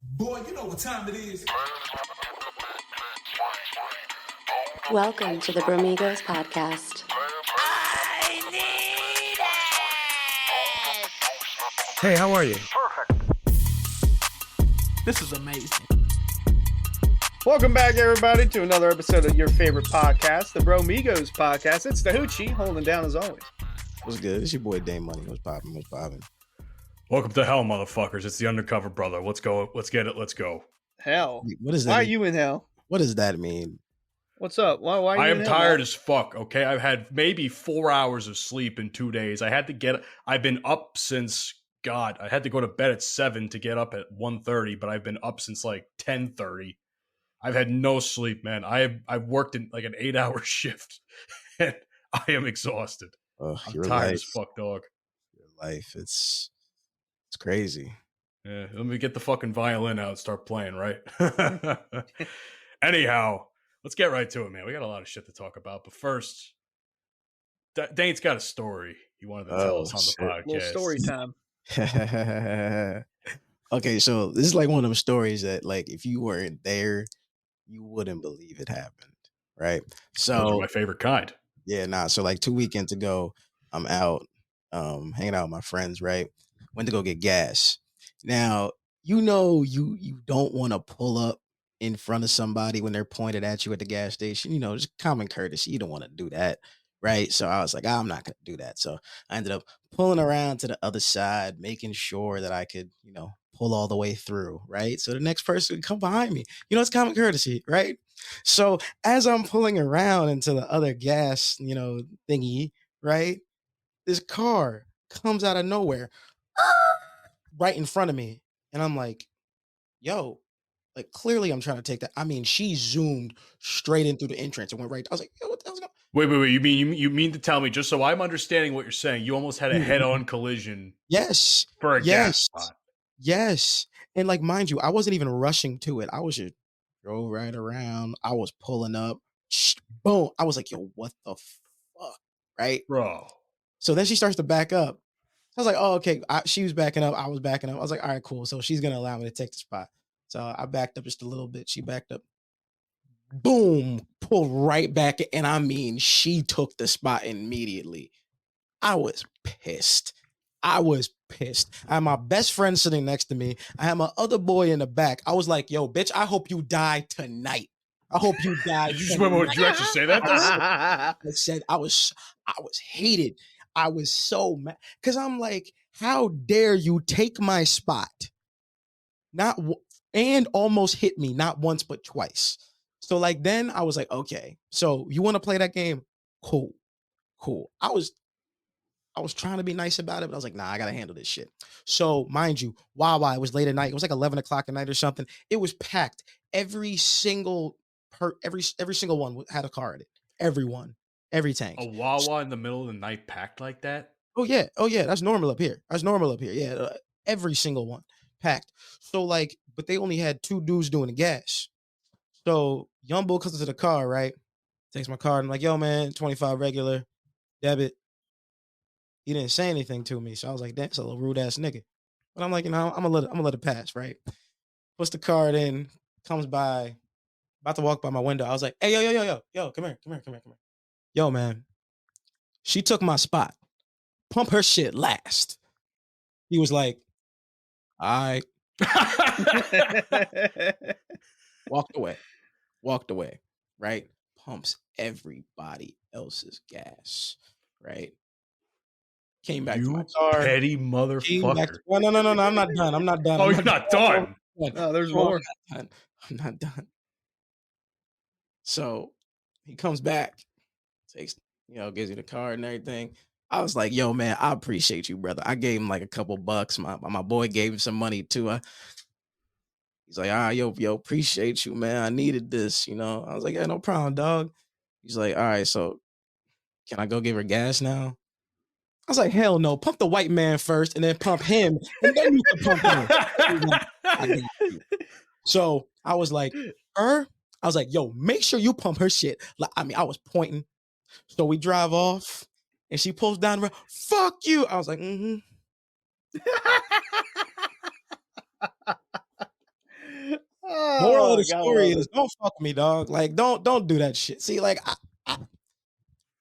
Boy, you know what time it is. Welcome to the Bromigos podcast. I need it! Hey, how are you? This is amazing. Welcome back, everybody, to another episode of your favorite podcast, the Bromigos podcast. It's the Hoochie, holding down as always. What's good? It's your boy Dame Money. What's poppin'? What's poppin'? Welcome to hell, motherfuckers. It's the undercover brother. Let's go. Let's get it. Let's go. Hell. What is that? Why are you in hell? What does that mean? What's up? Why are you I in am hell, tired man? as fuck, okay? I've had maybe 4 hours of sleep in 2 days. I've been up since, God, I had to go to bed at 7 to get up at 1:30, but I've been up since like 10:30. I've had no sleep, man. I've worked in like an 8-hour shift, and I am exhausted. I'm Your tired life, as fuck, dog. Your life, it's crazy. Yeah, let me get the fucking violin out and start playing, right? Anyhow, let's get right to it, man. We got a lot of shit to talk about. But first, Dane's got a story he wanted to tell us on the podcast. Little story time. Okay, so this is like one of them stories that, like, if you weren't there, you wouldn't believe it happened, right? Those are So my favorite kind. yeah, so like 2 weekends ago, I'm out hanging out with my friends, right? Went to go get gas. Now, you don't want to pull up in front of somebody when they're pointed at you at the gas station. Just common courtesy. You don't want to do that, right? So I was like, I'm not going to do that. So I ended up pulling around to the other side, making sure that I could, pull all the way through, right? So the next person would come behind me. It's common courtesy, right? So as I'm pulling around into the other gas, thingy, right? This car comes out of nowhere right in front of me. And I'm like, yo, like clearly I'm trying to take that. I mean, she zoomed straight in through the entrance and went right. I was like, yo, what the hell's going on? Wait. You mean to tell me, just so I'm understanding what you're saying, you almost had a head-on collision Yes. for a gas spot. Yes. And like, mind you, I wasn't even rushing to it. I was just drove right around. I was pulling up. Boom. I was like, yo, what the fuck? Right? Bro. So then she starts to back up. I was like, oh, okay. She was backing up. I was backing up. I was like, all right, cool. So she's going to allow me to take the spot. So I backed up just a little bit. She backed up. Boom. Pulled right back. And I mean, she took the spot immediately. I was pissed. I had my best friend sitting next to me. I had my other boy in the back. I was like, yo, bitch, I hope you die tonight. I hope you die. Did you actually say that? I said I was hated. I was so mad because I'm like, how dare you take my spot? And almost hit me, not once but twice. So like then I was like, okay, so you want to play that game? Cool. I was trying to be nice about it, but I was like, nah, I gotta handle this shit. So mind you, Wawa, it was late at night. It was like 11 o'clock at night or something. It was packed. Every single one had a car in it. Everyone. Every tank. A Wawa in the middle of the night packed like that? Oh yeah. That's normal up here. Yeah, every single one packed. So like, but they only had 2 dudes doing the gas. So young bull comes into the car, right? Takes my card. I'm like, yo, man, 25 regular, debit. He didn't say anything to me, so I was like, that's a little rude ass nigga. But I'm like, I'm gonna let it pass, right? Puts the card in, comes by, about to walk by my window. I was like, hey, yo, come here. Yo, man, she took my spot. Pump her shit last. He was like, all right. Walked away, right? Pumps everybody else's gas, right? Came back to my car. Petty motherfucker. No, I'm not done. Oh, you're not done. No, there's more. I'm not done. So he comes back, takes, gives you the card and everything. I was like, yo, man, I appreciate you, brother. I gave him like a couple bucks. My boy gave him some money too. He's like, yo, appreciate you, man. I needed this, I was like, yeah, no problem, dog. He's like, all right, so can I go give her gas now? I was like, hell no. Pump the white man first and then pump him. And then you can pump him. I got you. So I was like, yo, make sure you pump her shit. Like, I was pointing. So we drive off and she pulls down the road. Fuck you. I was like, know the gotta story love is it. don't fuck me, dog. Like don't do that shit. See, like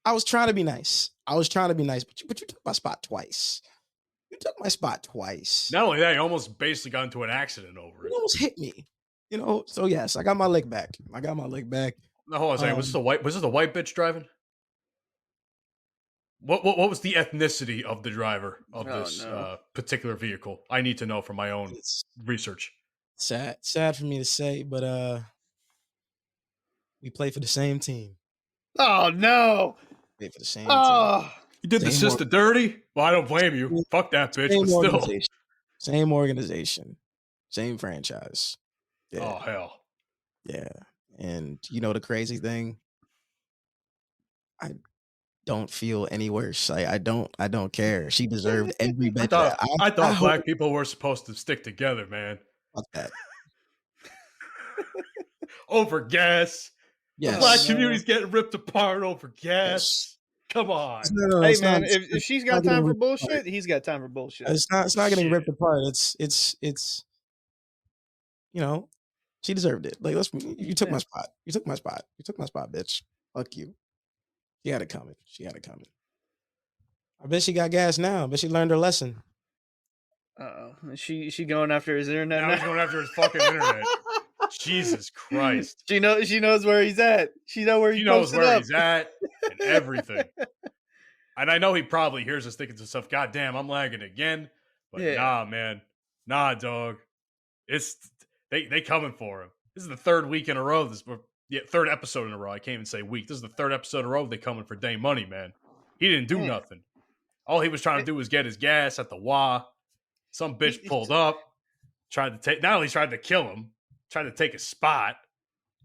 I was trying to be nice. But you took my spot twice. You took my spot twice. Not only that, he almost basically got into an accident over You it. almost hit me. So yes, I got my leg back. No, hold on a second. Was this the white bitch driving? What was the ethnicity of the driver of this particular vehicle? I need to know for my own It's research. sad for me to say, but we play for the same team. Oh no! Play for the same team. Oh, You did the Same sister dirty? Well, I don't blame you. Fuck that bitch, Same but still. organization. Same organization. Same franchise. Yeah. Oh hell. Yeah. And you know the crazy thing? I don't feel any worse. I don't care. She deserved every bit of that. I thought hope black people were supposed to stick together, man. about that. Over gas. Yes. The black community's getting ripped apart over gas. Yes. Come on. No, hey it's man, not- if she's got not getting time for ripped apart. bullshit, he's got time for bullshit. It's not getting Shit. ripped apart. It's she deserved it. Like you took my spot. You took my spot, bitch. Fuck you. She had it coming. I bet she got gas now. I bet she learned her lesson. Uh-oh. She going after his internet Now he's going after his fucking internet. Jesus Christ. She knows where he's at. She knows where He knows where he's at and everything. And I know he probably hears us thinking to himself, God damn, I'm lagging again. But Yeah. nah, man. Nah, dog. It's they coming for him. This is the third week in a row. Third episode in a row. I can't even say week. This is the third episode in a row they coming for Day Money, man. He didn't do nothing. All he was trying to do was get his gas at the WA. Some bitch pulled up, not only tried to kill him, tried to take his spot.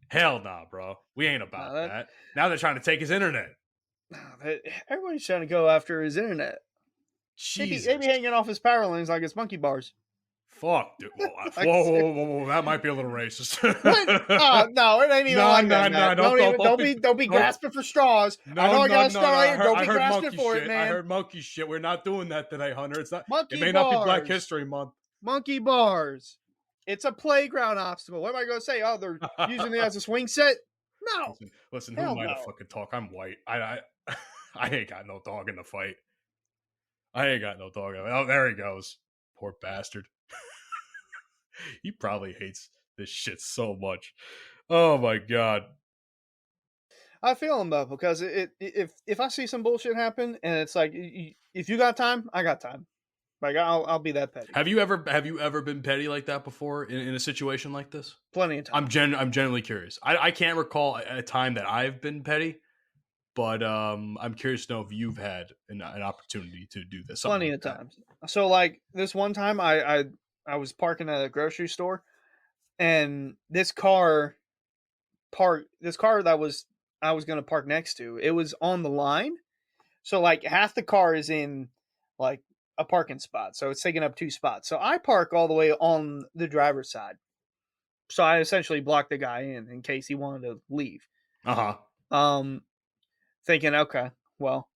Hell nah, bro. We ain't about that. Now they're trying to take his internet. Everybody's trying to go after his internet. Jesus. They be hanging off his power lines like it's monkey bars. Fuck, dude. Whoa. That might be a little racist. What? No, it ain't even like that. Matt. Don't be grasping for straws. I know I got a straw right here. Don't be grasping for it, man. I heard monkey shit. We're not doing that today, Hunter. It's not. Monkey It may not be Black bars. History Month. Monkey bars. It's a playground obstacle. What am I going to say? Oh, they're using it as a swing set? No. Listen. Who Hell am I to no. fucking talk? I'm white. I ain't got no dog in the fight. Oh, there he goes. Poor bastard. He probably hates this shit so much. Oh my god. I feel him though, because if I see some bullshit happen and it's like, if you got time, I got time. Like I'll be that petty. Have you ever been petty like that before in a situation like this? Plenty of time. I'm genuinely curious. I can't recall a time that I've been petty, but I'm curious to know if you've had an opportunity to do this. Plenty of times. So like this one time I was parking at a grocery store and this car that I was going to park next to, it was on the line. So like half the car is in like a parking spot. So it's taking up 2 spots. So I park all the way on the driver's side. So I essentially blocked the guy in case he wanted to leave. Thinking, okay, well,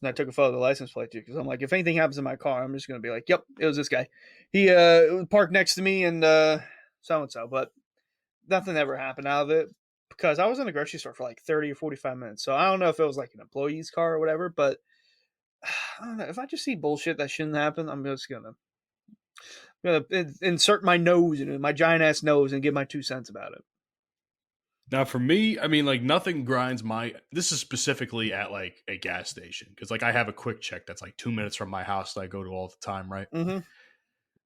and I took a photo of the license plate too, because I'm like, if anything happens in my car, I'm just going to be like, yep, it was this guy. He parked next to me and so-and-so, but nothing ever happened out of it because I was in a grocery store for like 30 or 45 minutes. So I don't know if it was like an employee's car or whatever, but I don't know. If I just see bullshit that shouldn't happen, I'm just going to insert my nose in it, my giant ass nose, and give my 2 cents about it. Now, for me, I mean, like nothing grinds this is specifically at like a gas station because like I have a quick check that's like 2 minutes from my house that I go to all the time, right? Mm-hmm.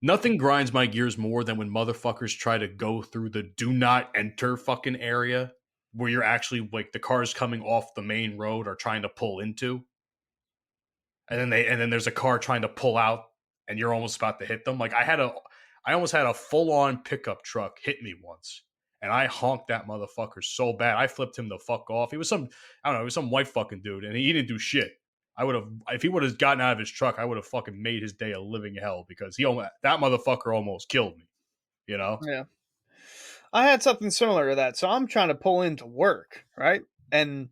Nothing grinds my gears more than when motherfuckers try to go through the do not enter fucking area where you're actually like the cars coming off the main road are trying to pull into. And then there's a car trying to pull out and you're almost about to hit them. Like I almost had a full on pickup truck hit me once. And I honked that motherfucker so bad. I flipped him the fuck off. He was some white fucking dude. And he didn't do shit. If he would have gotten out of his truck, I would have fucking made his day a living hell because that motherfucker almost killed me. You know? Yeah. I had something similar to that. So I'm trying to pull into work, right? And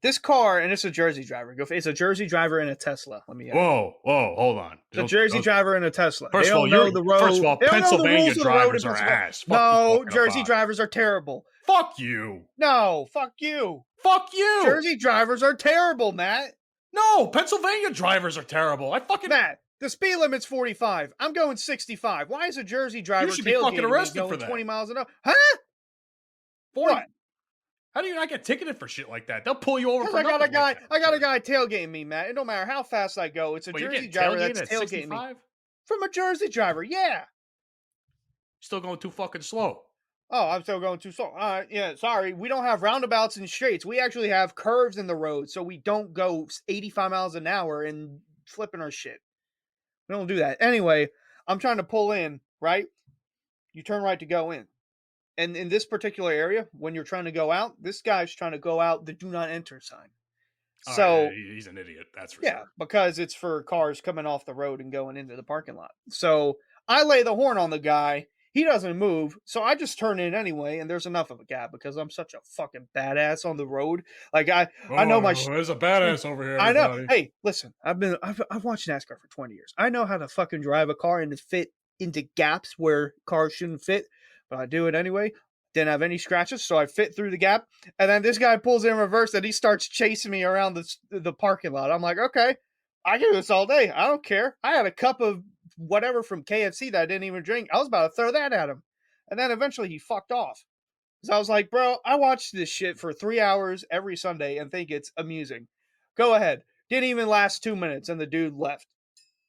This car, and it's a Jersey driver. It's a Jersey driver in a Tesla. Let me. Whoa, hold on. It's a Jersey driver in a Tesla. First of all, Pennsylvania drivers are ass. No, Jersey drivers are terrible. Fuck you. No, fuck you. Fuck you. Jersey drivers are terrible, Matt. No, Pennsylvania drivers are terrible. Matt, the speed limit's 45. I'm going 65. Why is a Jersey driver you should be fucking arrested for that. 20 miles an hour? Huh? 40. What? How do you not get ticketed for shit like that? They'll pull you over for I got a nothing guy. like that. I got a guy tailgating me, Matt. It don't matter how fast I go. It's a Jersey driver that's tailgating me. From a Jersey driver, yeah. Still going too fucking slow. Oh, I'm still going too slow. Yeah, sorry. We don't have roundabouts and straights. We actually have curves in the road, so we don't go 85 miles an hour and flipping our shit. We don't do that. Anyway, I'm trying to pull in, right? You turn right to go in. And in this particular area, when you're trying to go out, this guy's trying to go out the do not enter sign. So he's an idiot. That's for yeah, sure. because it's for cars coming off the road and going into the parking lot. So I lay the horn on the guy. He doesn't move, so I just turn in anyway, and there's enough of a gap because I'm such a fucking badass on the road. Like I know my. There's a badass over here. I know. Hey, listen, I've watched NASCAR for 20 years. I know how to fucking drive a car and to fit into gaps where cars shouldn't fit, but I do it anyway. Didn't have any scratches, so I fit through the gap. And then this guy pulls in reverse, and he starts chasing me around the parking lot. I'm like, okay, I can do this all day. I don't care. I had a cup of whatever from KFC that I didn't even drink. I was about to throw that at him. And then eventually he fucked off. So I was like, bro, I watch this shit for 3 hours every Sunday and think it's amusing. Go ahead. Didn't even last 2 minutes, and the dude left.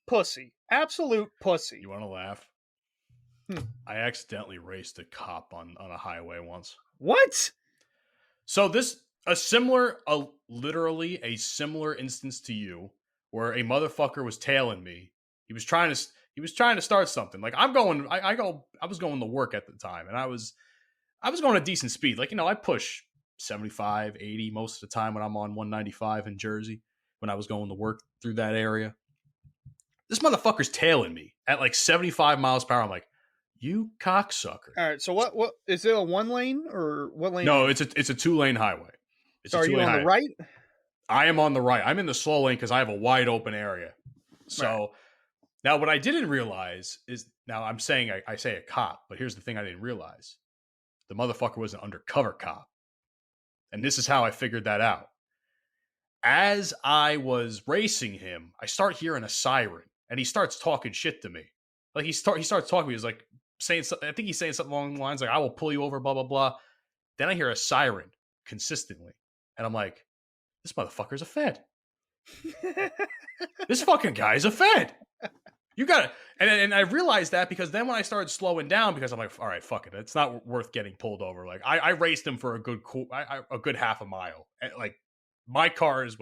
Pussy. Absolute pussy. You want to laugh? I accidentally raced a cop on a highway once. What? So literally a similar instance to you, where a motherfucker was tailing me. He was trying to start something. Like I was going to work at the time, and I was going at decent speed. Like, I push 75, 80 most of the time when I'm on 195 in Jersey, when I was going to work through that area. This motherfucker's tailing me at like 75 miles per hour. I'm like, you cocksucker. All right, so what is it, a one lane or what lane? No, it's a 2-lane highway. So are you on the right? I am on the right. I'm in the slow lane because I have a wide open area. So right. Now what I didn't realize is, now I'm saying I say a cop, but here's the thing I didn't realize. The motherfucker was an undercover cop. And this is how I figured that out. As I was racing him, I start hearing a siren, and he starts talking shit to me. Like he starts talking to me. He's like saying something. I think he's saying something along the lines like, I will pull you over, blah, blah, blah. Then I hear a siren consistently. And I'm like, this motherfucker's a Fed. This fucking guy's a Fed. You got it. And I realized that because then when I started slowing down, because I'm like, all right, fuck it. It's not worth getting pulled over. Like I raced him for a good half a mile. And like my car is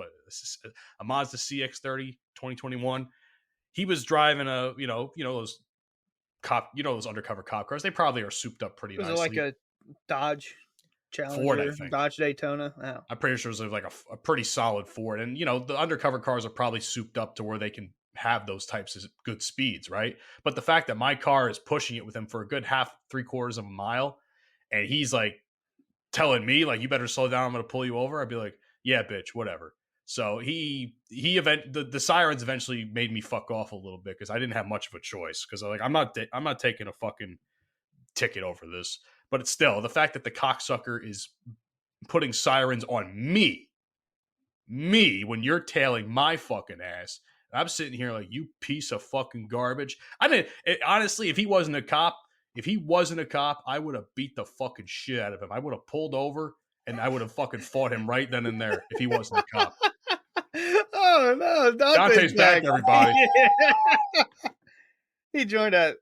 a Mazda CX-30 2021. He was driving a, those those undercover cop cars. They probably are souped up pretty nicely. Was it like a Dodge Challenger, Ford, I think. Dodge Daytona? Oh. I'm pretty sure it was like a pretty solid Ford. And, the undercover cars are probably souped up to where they can have those types of good speeds, right? But the fact that my car is pushing it with him for a good 3/4 of a mile, and he's like telling me, like, you better slow down, I'm going to pull you over. I'd be like, yeah, bitch, whatever. So the sirens eventually made me fuck off a little bit because I didn't have much of a choice, because I'm not taking a fucking ticket over this. But it's still the fact that the cocksucker is putting sirens on me when you're tailing my fucking ass. I'm sitting here like, you piece of fucking garbage. Honestly, if he wasn't a cop, I would have beat the fucking shit out of him. I would have pulled over and I would have fucking fought him right then and there if he wasn't a cop. Oh no, Dante's back, everybody. He joined at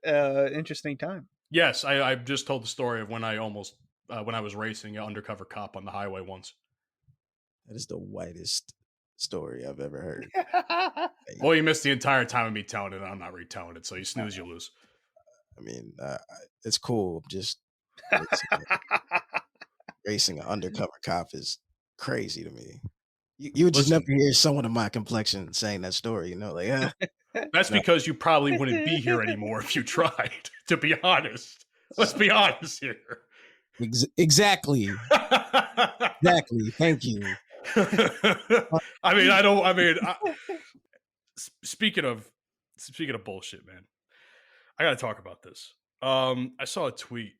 interesting time. Yes, I just told the story of when I was racing an undercover cop on the highway once. That is the whitest story I've ever heard. Well, you missed the entire time of me telling it, and I'm not retelling it, so you snooze, you lose. I mean, it's cool. Just racing an undercover cop is crazy to me. You would just never hear someone of my complexion saying that story, like, That's because you probably wouldn't be here anymore if you tried, to be honest. Let's be honest here. Exactly. Exactly. Thank you. I mean, I don't. I mean, speaking of bullshit, man, I got to talk about this. I saw a tweet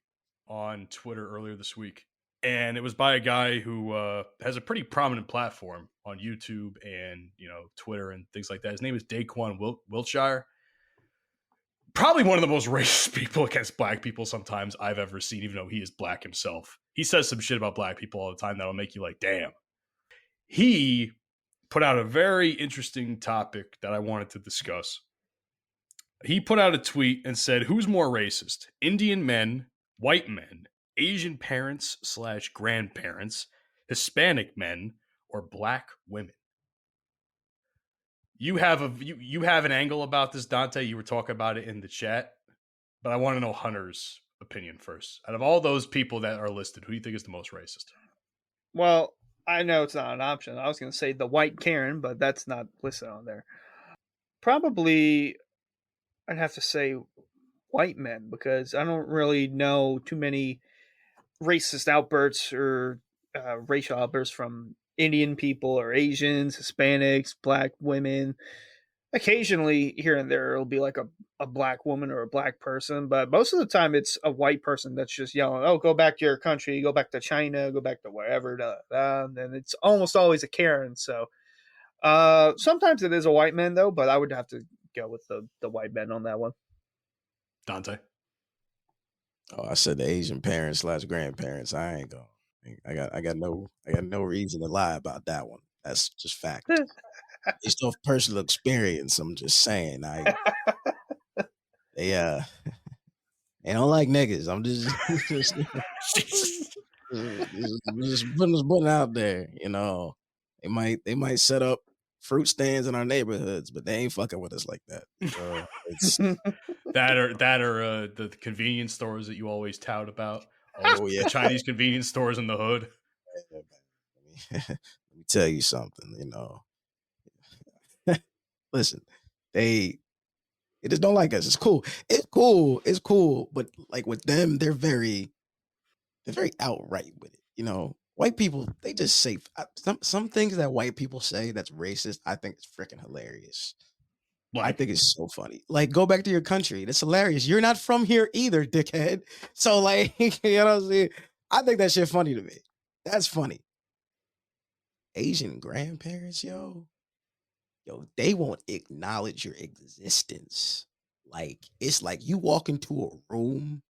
on Twitter earlier this week, and it was by a guy who has a pretty prominent platform on YouTube and Twitter and things like that. His name is Daquan Wiltshire. Probably one of the most racist people against black people sometimes I've ever seen, even though he is black himself. He says some shit about black people all the time that'll make you like, damn. He put out a very interesting topic that I wanted to discuss. He put out a tweet and said, who's more racist? Indian men, white men, Asian parents / grandparents, Hispanic men, or black women? You have an angle about this, Dante. You were talking about it in the chat, but I want to know Hunter's opinion first. Out of all those people that are listed, who do you think is the most racist? Well, I know it's not an option. I was going to say the white Karen, but that's not listed on there. Probably, I'd have to say white men, because I don't really know too many racist outbursts or racial outbursts from Indian people or Asians, Hispanics, black women. Occasionally, here and there, it'll be like a black woman or a black person, but most of the time it's a white person that's just yelling, oh, go back to your country, go back to China, go back to wherever, and it's almost always a Karen. So sometimes it is a white man, though, but I would have to go with the white men on that one. Dante? Oh, I said the Asian parents / grandparents. I ain't going. I got no reason to lie about that one. That's just fact. Based off personal experience, I'm just saying. They don't like niggas. I'm just putting this button out there. They might set up fruit stands in our neighborhoods, but they ain't fucking with us like that. So it's that are the convenience stores that you always tout about. Oh yeah, Chinese convenience stores in the hood. Let me tell you something. Listen, they just don't like us. It's cool. It's cool. But like with them, they're very outright with it. White people, they just say some things that white people say that's racist. I think it's freaking hilarious. I think it's so funny. Like, go back to your country. That's hilarious. You're not from here either, dickhead. So, like, you know what I'm saying? I think that shit funny to me. That's funny. Asian grandparents, yo, they won't acknowledge your existence. Like, it's like you walk into a room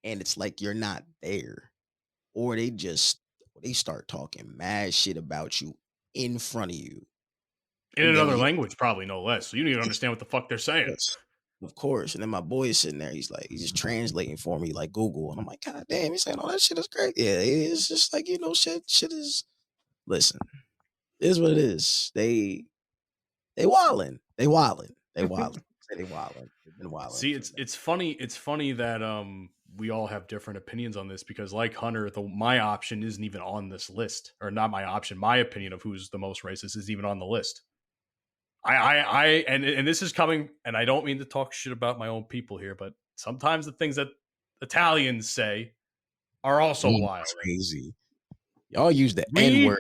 and it's like you're not there. Or they start talking mad shit about you in front of you. In another language, probably no less. So you don't even understand what the fuck they're saying. Of course. And then my boy is sitting there. He's just translating for me like Google. And I'm like, God damn, he's saying all that shit is great. Yeah, it's just like, shit is, listen, it is what it is. They wildin'. They wildin'. They've been wildin'. See, it's funny that we all have different opinions on this, because like Hunter, my option isn't even on this list. Or not my option. My opinion of who's the most racist isn't even on the list. And this is coming, and I don't mean to talk shit about my own people here, but sometimes the things that Italians say are also wild. Crazy. Y'all use the N-word.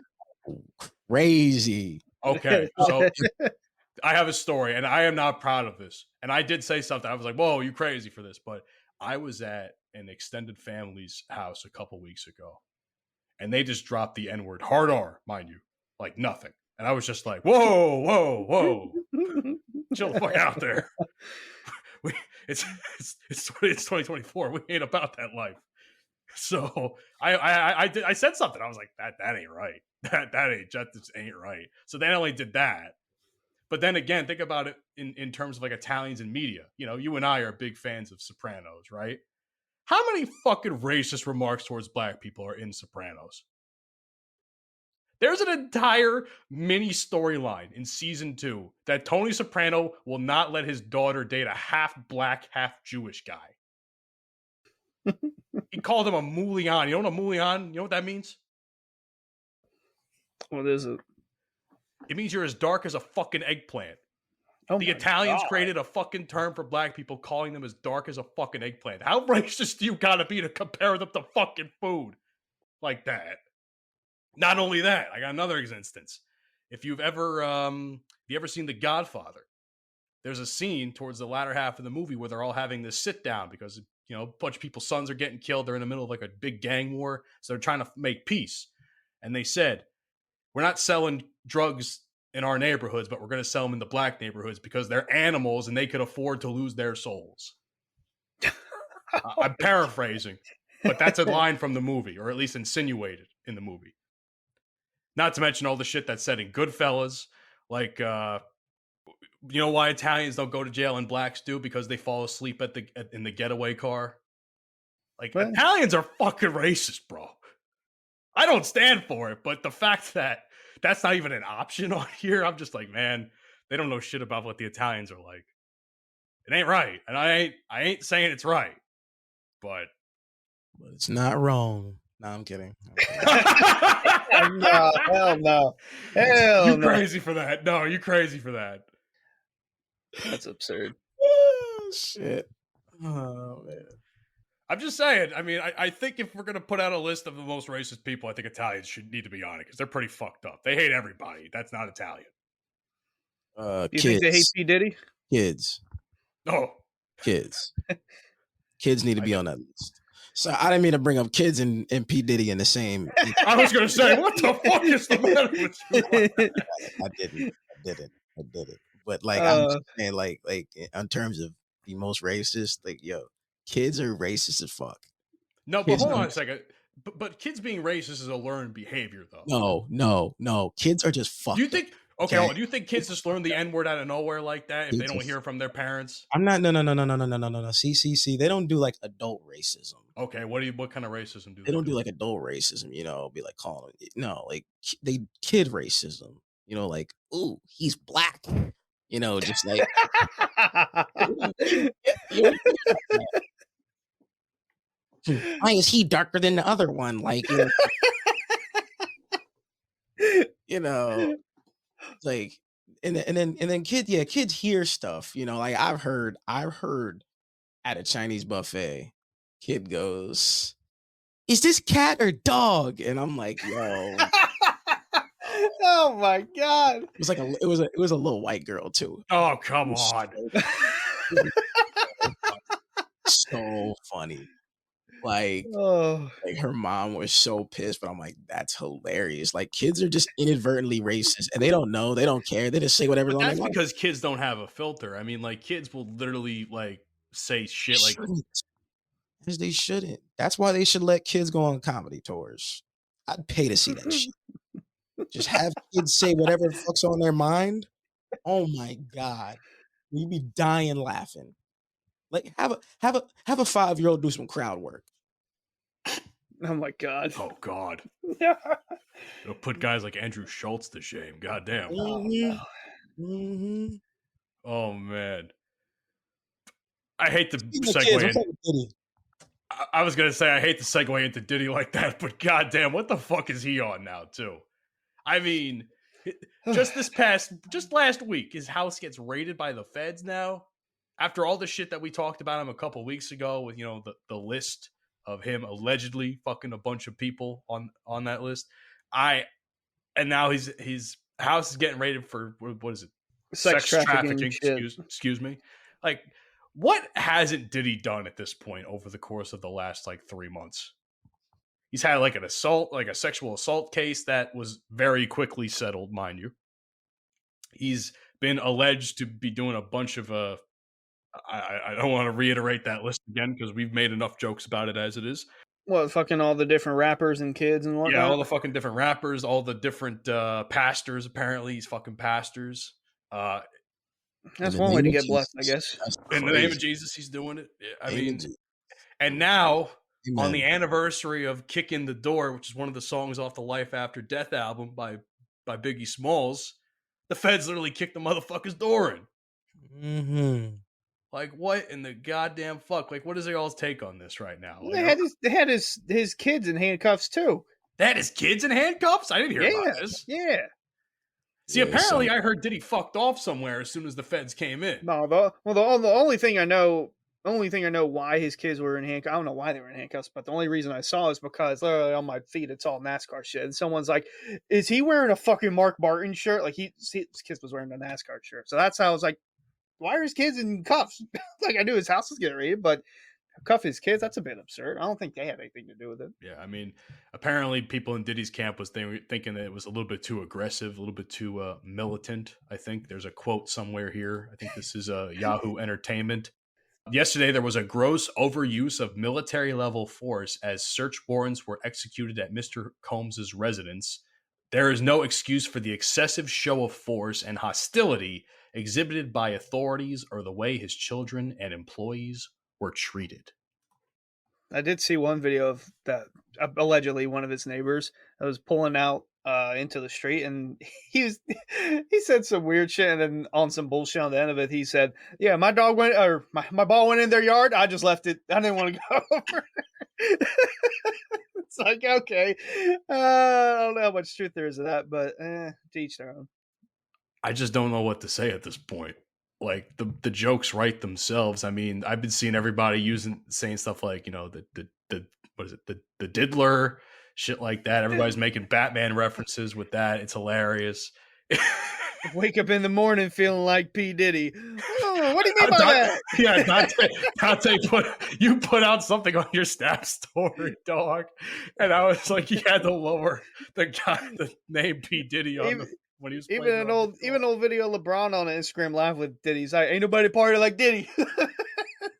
Crazy. Okay, so I have a story, and I am not proud of this. And I did say something. I was like, whoa, you crazy for this. But I was at an extended family's house a couple weeks ago, and they just dropped the N-word. Hard R, mind you. Like nothing. And I was just like, whoa. Chill the fuck out there. It's 2024. We ain't about that life. So I said something. I was like, that ain't right. That just ain't right. So they not only did that, but then again, think about it in terms of like Italians in media. You and I are big fans of Sopranos, right? How many fucking racist remarks towards black people are in Sopranos? There's an entire mini storyline in season 2 that Tony Soprano will not let his daughter date a half black, half Jewish guy. He called him a moulian. You know what a moulian? You know what that means? What is it? It means you're as dark as a fucking eggplant. Oh the Italians created a fucking term for black people, calling them as dark as a fucking eggplant. How racist do you gotta be to compare them to fucking food like that? Not only that, I got another instance. If you've ever seen The Godfather, there's a scene towards the latter half of the movie where they're all having this sit down because, a bunch of people's sons are getting killed. They're in the middle of like a big gang war. So they're trying to make peace. And they said, we're not selling drugs in our neighborhoods, but we're going to sell them in the black neighborhoods because they're animals and they could afford to lose their souls. I'm paraphrasing, but that's a line from the movie, or at least insinuated in the movie. Not to mention all the shit that's said in Goodfellas, like, you know why Italians don't go to jail and blacks do? Because they fall asleep in the getaway car. Like, what? Italians are fucking racist, bro. I don't stand for it, but the fact that that's not even an option on here, I'm just like, man, they don't know shit about what the Italians are like. It ain't right, and I ain't saying it's right, but it's not wrong. No, I'm kidding. No, hell no. Hell you crazy for that. No, you crazy for that. That's absurd. Oh, shit. Oh, man. I'm just saying, I mean, I think if we're going to put out a list of the most racist people, I think Italians should need to be on it because they're pretty fucked up. They hate everybody. That's not Italian. You think they hate P. Diddy? Kids. Oh. Kids. Kids need to be on that list. So I didn't mean to bring up kids and P. Diddy in the same. I was going to say, what the fuck is the matter with you? I didn't. But like, I'm just saying, like in terms of the most racist, like, yo, kids are racist as fuck. No, but hold on a second. But kids being racist is a learned behavior, though. No. Kids are just fucked. Do you think? Okay, hold on. Do you think kids just learn the N-word out of nowhere like that if they don't hear from their parents? I'm not. No. See. They don't do like adult racism. Okay, what kind of racism do they don't do? Like adult racism, be like calling it. No, like they kid racism. Like, ooh, he's black. Just like. Why is he darker than the other one? Like, like, and then kids hear stuff. Like I've heard at a Chinese buffet, kid goes, "Is this cat or dog?" And I'm like, yo. Oh my god! It was like it was a little white girl too. Oh, come on! So funny. Like her mom was so pissed, but I'm like, that's hilarious. Like kids are just inadvertently racist, and they don't know, they don't care, they just say whatever's on their mind. That's because kids don't have a filter. I mean, like kids will literally like say shit like as they shouldn't. That's why they should let kids go on comedy tours. I'd pay to see that shit. Just have kids say whatever the fuck's on their mind. Oh my god, you'd be dying laughing. Like have a 5-year-old do some crowd work. Oh my god. Oh god. It'll put guys like Andrew Schultz to shame. God damn. Mm-hmm. Oh man. I hate to segue in. I was gonna say I hate to segue into Diddy like that, but goddamn, what the fuck is he on now too? I mean, just last week, his house gets raided by the feds now. After all the shit that we talked about him a couple weeks ago with, the list of him allegedly fucking a bunch of people on that list. And now his house is getting raided for, what is it? Sex trafficking. Excuse me. Like, what hasn't Diddy done at this point over the course of the last 3 months? He's had a sexual assault case that was very quickly settled, mind you. He's been alleged to be doing a bunch of I don't want to reiterate that list again because we've made enough jokes about it as it is. What, fucking all the different rappers and kids and whatnot? Yeah, all the fucking different rappers, all the different pastors, apparently. He's fucking pastors. That's one way to get blessed, I guess. In the name of Jesus, he's doing it. I mean, and now, on the anniversary of Kick in the Door, which is one of the songs off the Life After Death album by Biggie Smalls, the feds literally kicked the motherfucker's door in. Mm-hmm. Like, what in the goddamn fuck? Like, what is y'all's take on this right now? They had his kids in handcuffs, too. They had his kids in handcuffs? I didn't hear about this. Yeah. See, apparently I heard Diddy fucked off somewhere as soon as the feds came in. No, the only thing I know only thing I know why his kids were in handcuffs. I don't know why they were in handcuffs, but the only reason I saw is because literally on my feed it's all NASCAR shit. And someone's like, "Is he wearing a fucking Mark Martin shirt?" Like his kid was wearing a NASCAR shirt. So that's how I was like, "Why are his kids in cuffs?" Like I knew his house was getting raided, but cuff his kids, that's a bit absurd. I don't think they had anything to do with it. Yeah, I mean, apparently people in Diddy's camp was thinking that it was a little bit too aggressive, a little bit too militant. I think there's a quote somewhere here. I think this is Yahoo Entertainment. Yesterday, there was a gross overuse of military-level force as search warrants were executed at Mr. Combs' residence. There is no excuse for the excessive show of force and hostility exhibited by authorities or the way his children and employees were treated. I did see one video of that allegedly one of his neighbors that was pulling out into the street, and he said some weird shit, and then on some bullshit on the end of it, he said, "Yeah, my dog went or my ball went in their yard. I just left it. I didn't want to go over." It's like, okay, I don't know how much truth there is to that, but to each their own. I just don't know what to say at this point. Like the jokes write themselves. I mean, I've been seeing everybody saying stuff like, the what is it, the Diddler, shit like that. Everybody's making Batman references with that. It's hilarious. Wake up in the morning feeling like P. Diddy. Oh, what do you mean by that? Yeah, Dante put out something on your Snap story, dog, and I was like, you had to lower the name P. Diddy on when he was even an old video of LeBron on Instagram Live with Diddy. He's like, "Ain't nobody party like Diddy."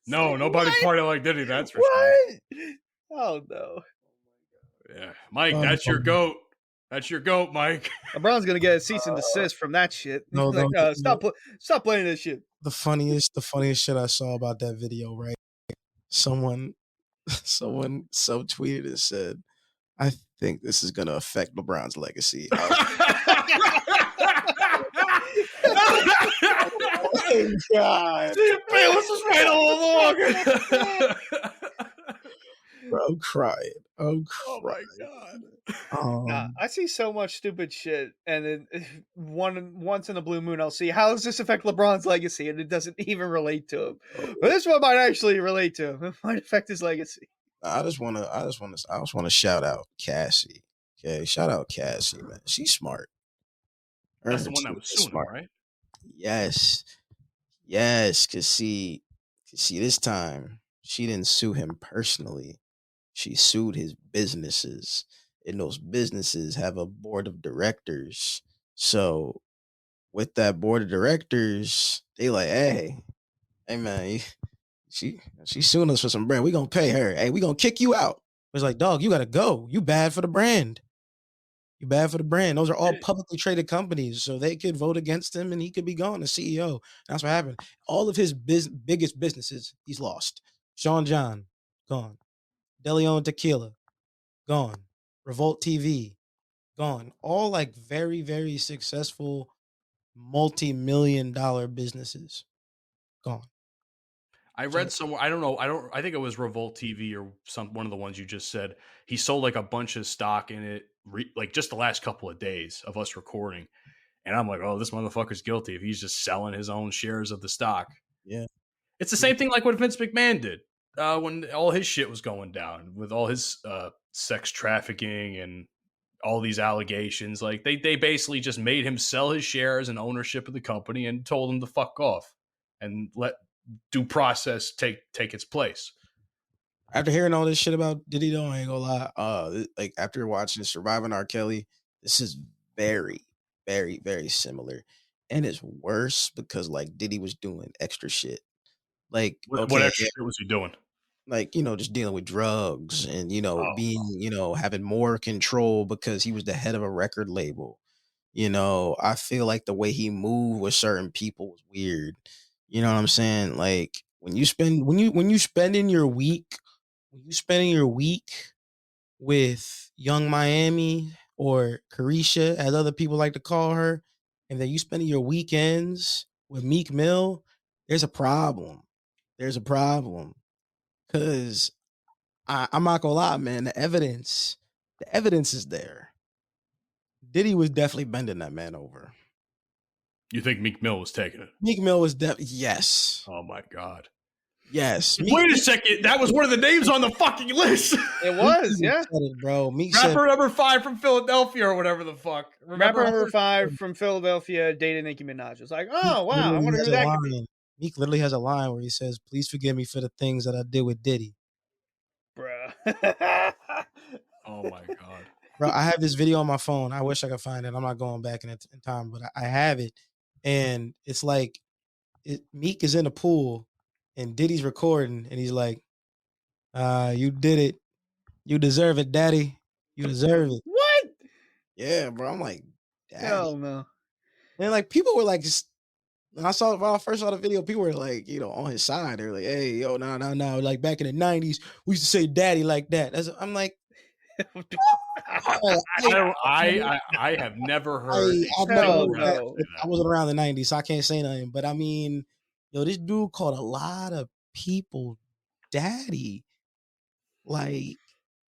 No, like, nobody what? party like Diddy. That's for what? sure. Oh no. Yeah, Mike, that's your goat. That's your goat, Mike. LeBron's gonna get a cease and desist from that shit. No, like, stop playing this shit. The funniest shit I saw about that video, right? Someone subtweeted and said, "I think this is gonna affect LeBron's legacy." Oh God! Man, let's just wait a little longer. Bro, I'm crying. Oh my God! I see so much stupid shit, and then once in a blue moon, I'll see how does this affect LeBron's legacy, and it doesn't even relate to him. But this one might actually relate to him. It might affect his legacy. I just want to shout out Cassie. Okay, shout out Cassie, man. She's smart. That's the one that was suing him, right? Yes, cause see, this time she didn't sue him personally. She sued his businesses, and those businesses have a board of directors. So with that board of directors, they like, hey man, she's suing us for some brand. We gonna pay her. Hey, we gonna kick you out. It's like, dog, you gotta go. You bad for the brand. You bad for the brand. Those are all publicly traded companies, so they could vote against him and he could be gone, the CEO. That's what happened. All of his biggest businesses, he's lost. Sean John, gone. DeLeon Tequila, gone. Revolt TV, gone. All like very, very successful multi-million-dollar businesses, gone. I read somewhere. I don't know. I think it was Revolt TV or one of the ones you just said. He sold like a bunch of stock in it, like just the last couple of days of us recording. And I'm like, oh, this motherfucker's guilty if he's just selling his own shares of the stock. Yeah, it's the same thing like what Vince McMahon did when all his shit was going down with all his sex trafficking and all these allegations. Like they basically just made him sell his shares and ownership of the company and told him to fuck off and let due process take its place. After hearing all this shit about Diddy, though, I ain't gonna lie. Like after watching Surviving R. Kelly, this is very, very, very similar, and it's worse because like Diddy was doing extra shit. Like what extra shit was he doing? Like, just dealing with drugs and, being, having more control because he was the head of a record label. I feel like the way he moved with certain people was weird. You know what I'm saying? Like when you spending your week with Young Miami or Carisha, as other people like to call her, and then you spending your weekends with Meek Mill, there's a problem. Cause I'm not gonna lie, man. The evidence is there. Diddy was definitely bending that man over. You think Meek Mill was taking it? Meek Mill was yes. Oh my God. Yes. Wait a second. That was one of the names on the fucking list. It was, yeah. Said it, bro. Meek said, Rapper number 5 from Philadelphia or whatever the fuck. Rapper number 5 from Philadelphia dated Nicki Minaj. It's like, oh wow, I literally wonder has who a that could be. line. Meek literally has a line where he says, "Please forgive me for the things that I did with Diddy." Bruh. Oh my god. Bro, I have this video on my phone. I wish I could find it. I'm not going back in time, but I have it. And it's like Meek is in the pool and Diddy's recording and he's like, you did it. You deserve it, daddy. You deserve it. What? Yeah, bro. I'm like, daddy. Hell no. And like people were like, when I first saw the video, people were like, on his side. They were like, hey, yo, no. Like back in the 90s, we used to say daddy like that. I'm like, I have never heard. I've never Hell heard that. no. I wasn't around the 90s, so I can't say nothing. But I mean, this dude called a lot of people daddy. Like,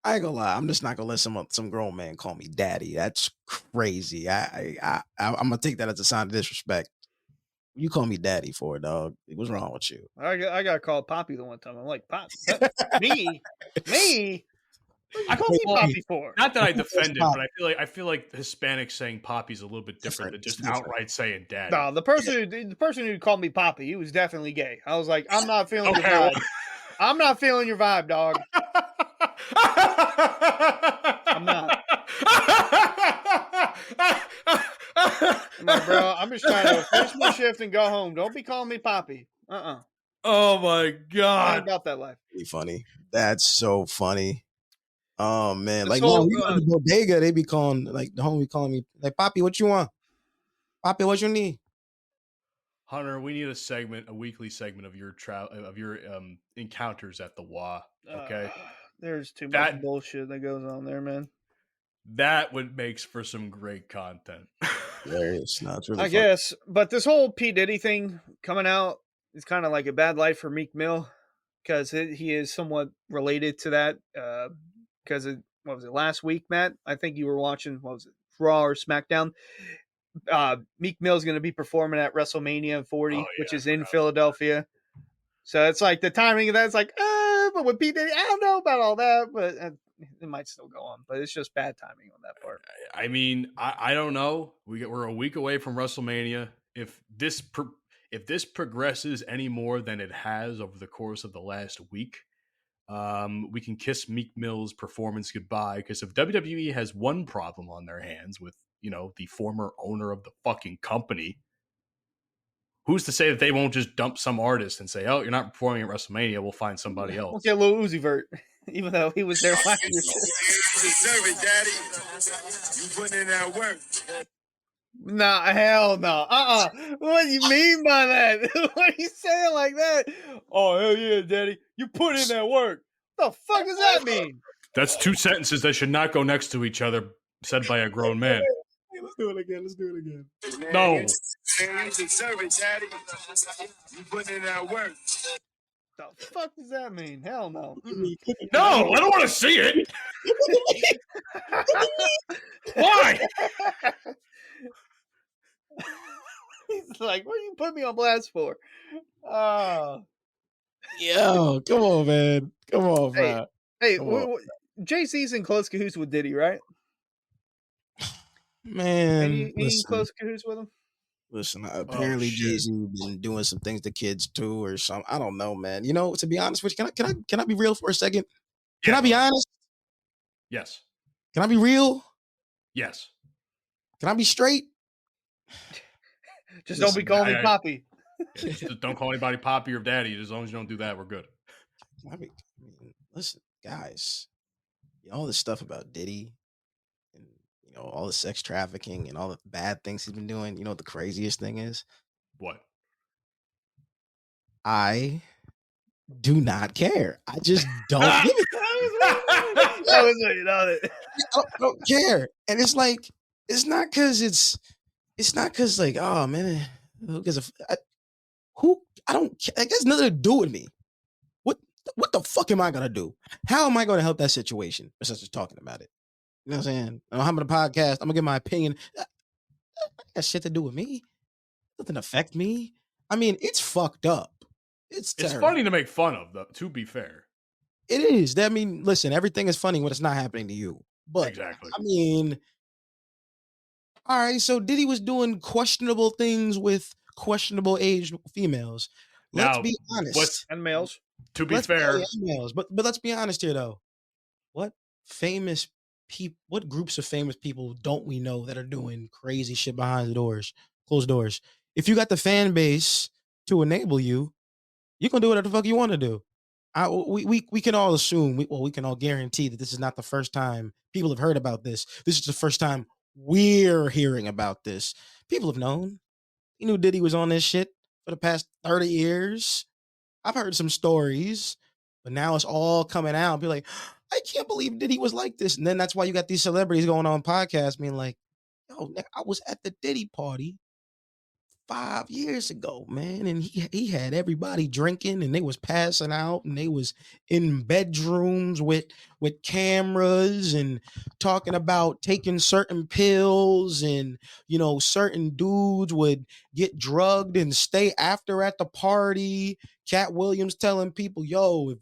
I ain't gonna lie, I'm just not gonna let some grown man call me daddy. That's crazy. I'm gonna take that as a sign of disrespect. You call me daddy for it, dog. What's wrong with you? I got called Poppy the one time. I'm like, Pop, me? I called me Poppy for. Not that I defend it, but I feel like Hispanics saying Poppy is a little bit different than just outright saying daddy. No, the person who called me Poppy, he was definitely gay. I was like, I'm not feeling your vibe. I'm not feeling your vibe, dog. I'm not. I'm like, bro, I'm just trying to finish my shift and go home. Don't be calling me Poppy. Oh my I ain't god. about that life. Pretty funny. That's so funny. Oh man, like So, no, we go to the bodega. They be calling like the homie calling me like, Poppy, what you want? Poppy, what you need? Hunter, we need a weekly segment of your encounters at the WA. Okay, there's too much bullshit that goes on there, man. That would makes for some great content. Hilarious. No, it's really I fun. guess, but this whole P Diddy thing coming out is kind of like a bad light for Meek Mill because he is somewhat related to that. Because what was it last week, Matt? I think you were watching. What was it, Raw or SmackDown? Meek Mill is going to be performing at WrestleMania 40, which is in Philadelphia. So it's like the timing of that. It's like, but with P Diddy, I don't know about all that, but it might still go on. But it's just bad timing on that part. I mean, I don't know. We're a week away from WrestleMania. If this progresses any more than it has over the course of the last week, we can kiss Meek Mill's performance goodbye. Because if WWE has one problem on their hands with, the former owner of the fucking company, who's to say that they won't just dump some artist and say, oh, you're not performing at WrestleMania, we'll find somebody else. We'll get Lil Uzi Vert, even though he was there last year. You deserve it, daddy. You put in that work. Nah, hell no. What do you mean by that? What are you saying like that? Oh, hell yeah, daddy. You put in that work. What the fuck does that mean? That's two sentences that should not go next to each other, said by a grown man. Hey, let's do it again. No. You deserve it, daddy. You put in that work. The fuck does that mean? Hell no. No, I don't want to see it. Why? He's like, what do you put me on blast for? Yo, come on, man. Come on, bro. Hey, Jay-Z's in close cahoots with Diddy, right? Man, Any close cahoots with him? Listen, apparently Jay-Z been doing some things to kids too, or something. I don't know, man. To be honest with you, can I be real for a second? Can I be honest? Yes. Can I be real? Yes. Can I be straight? Just don't be calling me Poppy. Just don't call anybody Poppy or Daddy. As long as you don't do that, we're good. I mean, listen, guys. All this stuff about Diddy and all the sex trafficking and all the bad things he's been doing. You know what the craziest thing is? What? I do not care. I just don't give it. I was waiting on it. I don't care. And it's like, it's not because like, oh man, who gives a I don't care. It has nothing to do with me. What the fuck am I gonna do? How am I gonna help that situation? Besides just talking about it. You know what I'm saying? I'm on the podcast. I'm gonna give my opinion. That got shit to do with me. Doesn't affect me. I mean, it's fucked up. It's It's terrible. funny to make fun of, though, to be fair. It is. I mean, listen, everything is funny when it's not happening to you. But Exactly. I mean, all right, so Diddy was doing questionable things with questionable aged females. Let's Now, be honest. And males. to be Let's fair, females. But let's be honest here though. What famous people, what groups of famous people don't we know that are doing crazy shit behind the doors, closed doors? If you got the fan base to enable you, you can do whatever the fuck you want to do. We can all assume, we can all guarantee that this is not the first time people have heard about this. This is the first time we're hearing about this. People have known. You knew Diddy was on this shit for the past 30 years. I've heard some stories, but now it's all coming out. Be like, I can't believe Diddy was like this. And then that's why you got these celebrities going on podcasts being like, yo, I was at the Diddy party 5 years ago, man, and he had everybody drinking and they was passing out and they was in bedrooms with cameras and talking about taking certain pills, and certain dudes would get drugged and stay after at the party. Cat Williams telling people, yo, if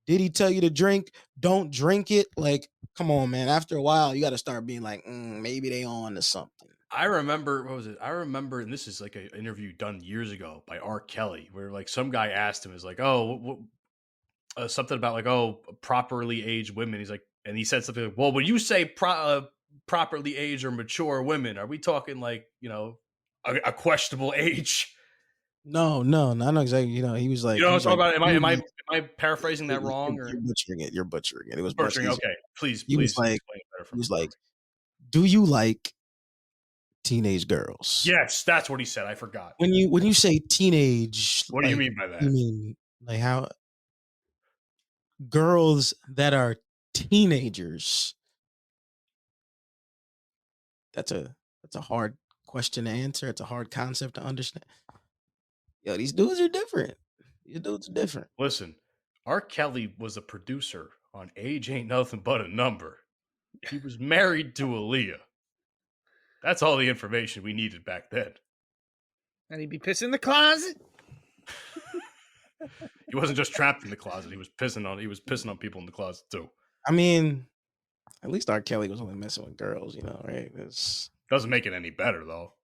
Diddy tell you to drink, don't drink it. Like, come on, man. After a while, you got to start being like, maybe they on to something. I remember, what was it? I remember, and this is like an interview done years ago by R. Kelly, where like some guy asked him, is like, oh, something about like, oh, properly aged women. He's like, and he said something like, well, when you say properly aged or mature women, are we talking like, a questionable age? No, not exactly. He was like, You know what I'm like, talking about? Am I paraphrasing that wrong? Or You're butchering it. You're butchering it. It was butchering? Okay, please He was explain like, it better for he was me. like, do you like teenage girls? Yes, that's what he said. I forgot. When you say teenage, What do you mean by that? You mean like how girls that are teenagers? That's a hard question to answer. It's a hard concept to understand. Yo, these dudes are different. These dudes are different. Listen, R. Kelly was a producer on Age Ain't Nothing But a Number. He was married to Aaliyah. That's all the information we needed back then. And he'd be pissing in the closet. He wasn't just trapped in the closet. He was pissing on people in the closet too. I mean, at least R. Kelly was only messing with girls, right? Doesn't make it any better though.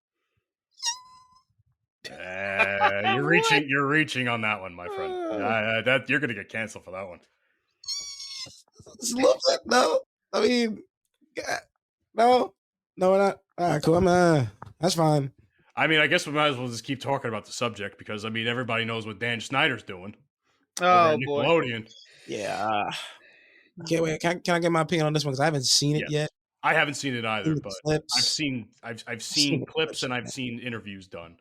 You're reaching on that one, my friend. That you're gonna get canceled for that one. Just a little bit, no. I mean, no, we're not. All right, cool. That's fine. I mean, I guess we might as well just keep talking about the subject because I mean everybody knows what Dan Schneider's doing. Oh boy. Nickelodeon. Yeah. Okay, wait. Can I get my opinion on this one? Because I haven't seen it yet. I haven't seen it either, but clips. I've seen clips and I've seen interviews done.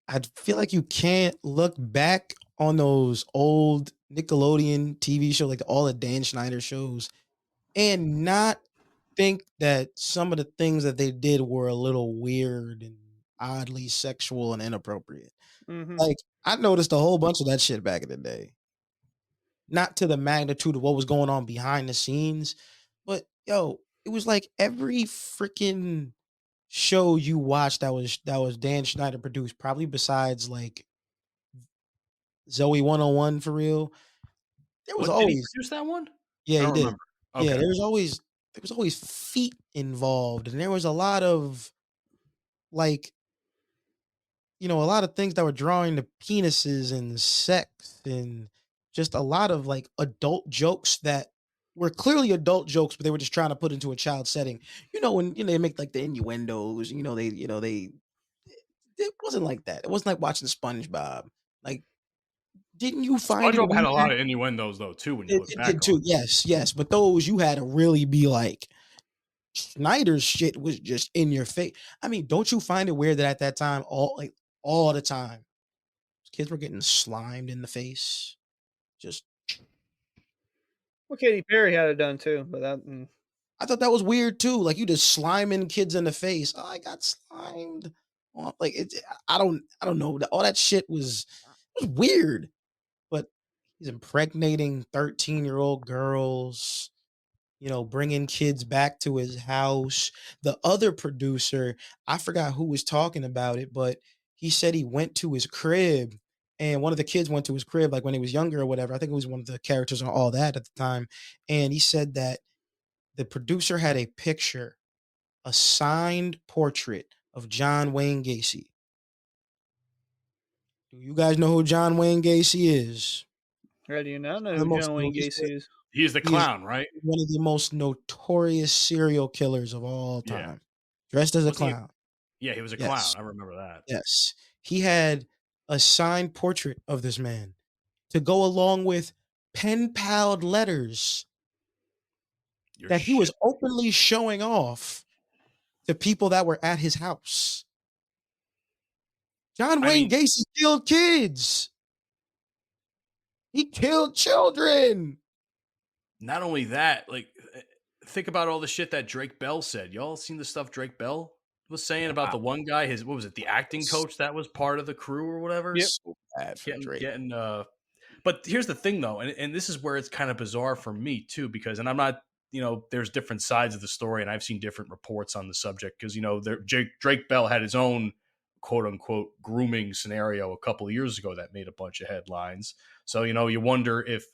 I feel like you can't look back on those old Nickelodeon TV shows, like all the Dan Schneider shows, and not think that some of the things that they did were a little weird and oddly sexual and inappropriate. Mm-hmm. Like, I noticed a whole bunch of that shit back in the day. Not to the magnitude of what was going on behind the scenes, but yo, it was like every freaking show you watched that was Dan Schneider produced, probably besides like Zoe 101 for real. There was always, did he produce that one? Yeah, he did. Remember. Okay. Yeah, there was always feet involved, and there was a lot of like, a lot of things that were drawing to penises and sex and just a lot of like adult jokes that were clearly adult jokes, but they were just trying to put into a child setting. When they make like the innuendos, it wasn't like that. It wasn't like watching SpongeBob. Like, didn't you find SpongeBob had a lot of innuendos though too when you look back? It did too. Yes, but those you had to really be like, Schneider's shit was just in your face. I mean, don't you find it weird that at that time, all the time, kids were getting slimed in the face? Just. Well, Katy Perry had it done too, but that. I thought that was weird too. Like, you just sliming kids in the face. Oh, I got slimed. Like, I don't know. All that shit was weird. But he's impregnating 13-year-old girls. Bringing kids back to his house. The other producer, I forgot who was talking about it, but he said he went to his crib, and one of the kids went to his crib like when he was younger or whatever. I think it was one of the characters on All That at the time, and he said that the producer had a picture, a signed portrait of John Wayne Gacy. Do you guys know who John Wayne Gacy is? How do you not know The who most John Wayne Gacy is? He's the He is clown, right? one of the most notorious serial killers of all Yeah. time. Dressed as a Wasn't he- clown. Yeah, he was a Yes. clown. I remember that. Yes. He had a signed portrait of this man to go along with pen-palled letters You're that he was shit. openly showing off to people that were at his house. John I Wayne mean- Gacy killed kids. He killed children. Not only that, like, think about all the shit that Drake Bell said. Y'all seen the stuff Drake Bell was saying about the one guy, his, what was it, the acting coach that was part of the crew or whatever? Yep. So bad for Drake. But here's the thing, though, and this is where it's kind of bizarre for me, too, because, and I'm not, there's different sides of the story, and I've seen different reports on the subject, because, Drake Bell had his own quote-unquote grooming scenario a couple of years ago that made a bunch of headlines. So, you wonder if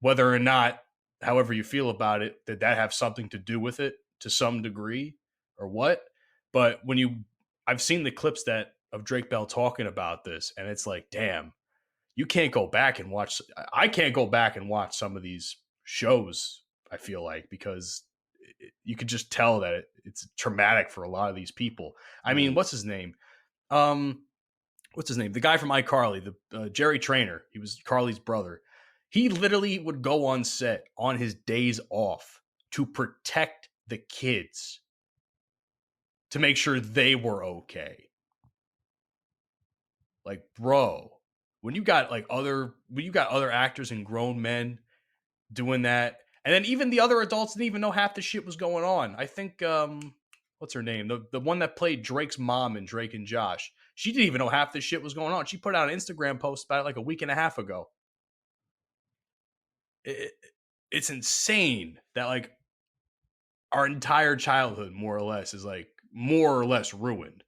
whether or not, however you feel about it, did that have something to do with it to some degree or what? But I've seen the clips of Drake Bell talking about this, and it's like, damn, you can't go back and watch. I can't go back and watch some of these shows, I feel like, because you could just tell that it's traumatic for a lot of these people. I mean, what's his name? The guy from iCarly, the Jerry Trainer. He was Carly's brother. He literally would go on set on his days off to protect the kids, to make sure they were okay. Like, bro, when you got other actors and grown men doing that, and then even the other adults didn't even know half the shit was going on. I think what's her name? The one that played Drake's mom in Drake and Josh. She didn't even know half this shit was going on. She put out an Instagram post about it like a week and a half ago. It's insane that like our entire childhood, more or less, is like more or less ruined.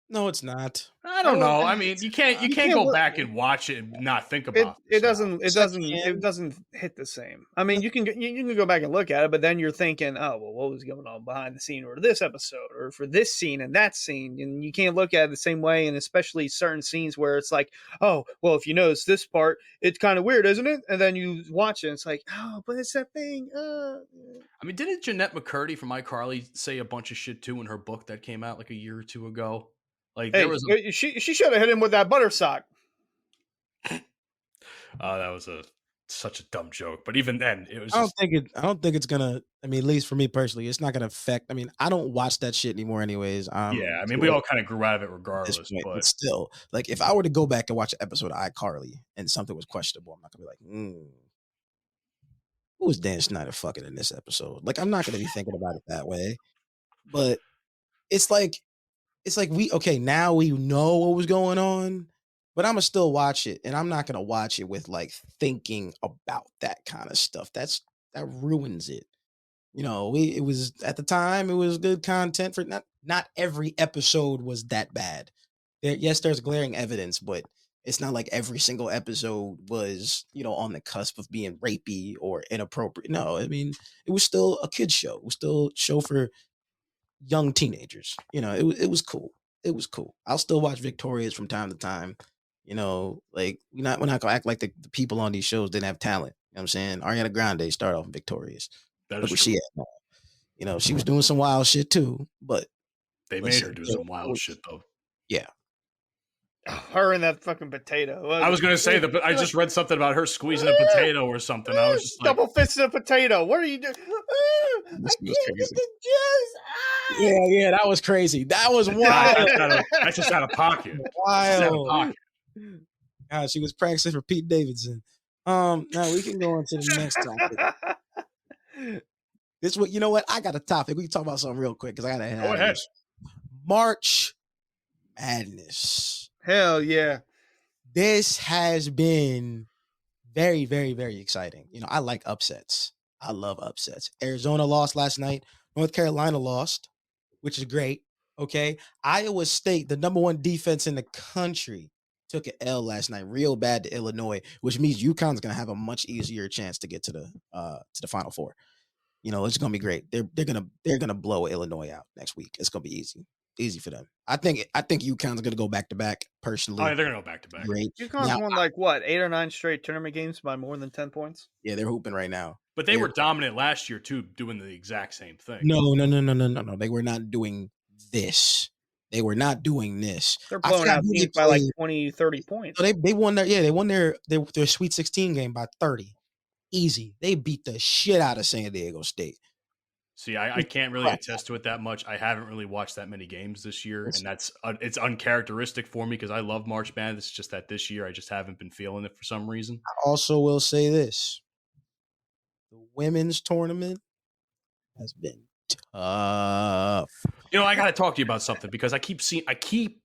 No, it's not. I don't know. I mean, you can't go look- back and watch it and not think about It this now. it doesn't hit the same. I mean, you can go back and look at it, but then you're thinking, oh well, what was going on behind the scene, or this episode, or for this scene and that scene, and you can't look at it the same way. And especially certain scenes where it's like, oh well, if you notice this part, it's kind of weird, isn't it? And then you watch it, and it's like, oh, but it's that thing. I mean, didn't Jeanette McCurdy from iCarly say a bunch of shit too in her book that came out like a year or two ago? Like Hey, there was she should have hit him with that butter sock. that was such a dumb joke. But even then, it was. I don't think it's gonna. I mean, at least for me personally, it's not gonna affect. I mean, I don't watch that shit anymore, anyways. Yeah, I mean, we all kind of grew out of it regardless. But still, like, if I were to go back and watch an episode of iCarly and something was questionable, I'm not gonna be like, who was Dan Schneider fucking in this episode? Like, I'm not gonna be thinking about it that way. But it's like now we know what was going on, but I'm gonna still watch it, and I'm not gonna watch it with like thinking about that kind of stuff. That ruins it. It was at the time, it was good content for not every episode was that bad. Yes, there's glaring evidence, but it's not like every single episode was, on the cusp of being rapey or inappropriate. No, I mean, it was still a kid's show. It was still a show for young teenagers. It was cool. It was cool. I'll still watch Victorious from time to time. Like we're not gonna act like the people on these shows didn't have talent. You know what I'm saying? Ariana Grande started off in Victorious. That Look is where true. she at now. She was doing some wild shit too, but They made her do some wild shit though. Yeah. Her and that fucking potato. I was gonna say that, I just read something about her squeezing a potato or something. I was just like, double fisted a potato. What are you doing? I can't get the juice. Yeah, that was crazy. That was wild. that's just out of pocket. Wild. God, she was practicing for Pete Davidson. Now we can go on to the next topic. You know what? I got a topic. We can talk about something real quick because I gotta Go ahead. March Madness. Hell yeah. This has been very, very, very exciting. I like upsets. I love upsets. Arizona lost last night. North Carolina lost, which is great. Okay, Iowa State, the number one defense in the country, took an L last night, real bad to Illinois, which means UConn's gonna have a much easier chance to get to the Final Four. You know, it's gonna be great. They're gonna blow Illinois out next week. It's gonna be easy for them. I think UConn's gonna go back to back. Personally, Oh, yeah, they're gonna go back to back. great. UConn's Now, won like what 8 or 9 straight tournament games by more than 10 points. yeah, they're hooping right now. But they were dominant last year too, doing the exact same thing. No. They were not doing this. They were not doing this. They're I blowing forgot out who they teams by like played. 20, 30 points. So they won their Sweet 16 game by 30. Easy. They beat the shit out of San Diego State. See, I can't really attest to it that much. I haven't really watched that many games this year, and that's it's uncharacteristic for me because I love March Madness. It's just that this year I just haven't been feeling it for some reason. I also will say this. The women's tournament has been tough. You know, I got to talk to you about something because I keep